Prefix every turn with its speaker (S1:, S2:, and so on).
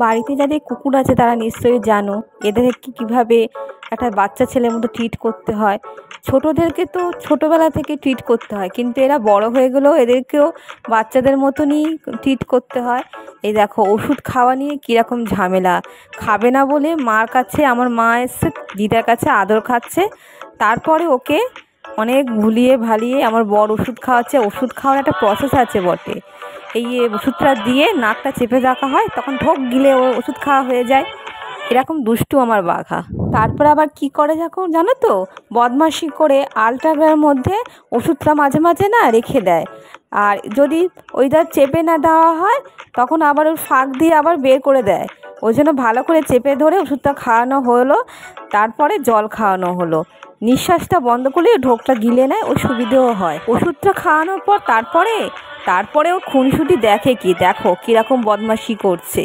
S1: বাড়িতে যাদের কুকুর আছে তারা নিশ্চয়ই জানো এদেরকে কীভাবে একটা বাচ্চা ছেলের মতো ট্রিট করতে হয়। ছোটোদেরকে তো ছোটোবেলা থেকে ট্রিট করতে হয়, কিন্তু এরা বড় হয়ে গেলেও এদেরকেও বাচ্চাদের মতনই ট্রিট করতে হয়। এই দেখো ওষুধ খাওয়া নিয়ে কীরকম ঝামেলা, খাবে না বলে মার কাছে, আমার মা এসে দিদার কাছে আদর খাচ্ছে, তারপরে ওকে অনেক ভুলিয়ে ভালিয়ে আমার বর ওষুধ খাওয়াচ্ছে। ওষুধ খাওয়ার একটা প্রসেস আছে বটে, এই ওষুধটা দিয়ে নাকটা চেপে রাখা হয়, তখন ঢোক গিলে ও ওষুধ খাওয়া হয়ে যায়। এরকম দুষ্টু আমার বাঘা। তারপরে আবার কি করে জানো তো, বদমাশি করে আলটার মধ্যে ওষুধটা মাঝে মাঝে না রেখে দেয়, আর যদি ওইটা চেপে না দেওয়া হয় তখন আবার ওই ফাঁক দিয়ে আবার বের করে দেয়। ওই জন্য ভালো করে চেপে ধরে ওষুধটা খাওয়ানো হলো, তারপরে জল খাওয়ানো হলো। নিঃশ্বাসটা বন্ধ করলে ঢোকটা গিলে নেয়, ওই সুবিধেও হয়। ওষুধটা খাওয়ানোর পর তারপরে ও খুনসুটি দেখে কি, দেখো কীরকম বদমাশি করছে।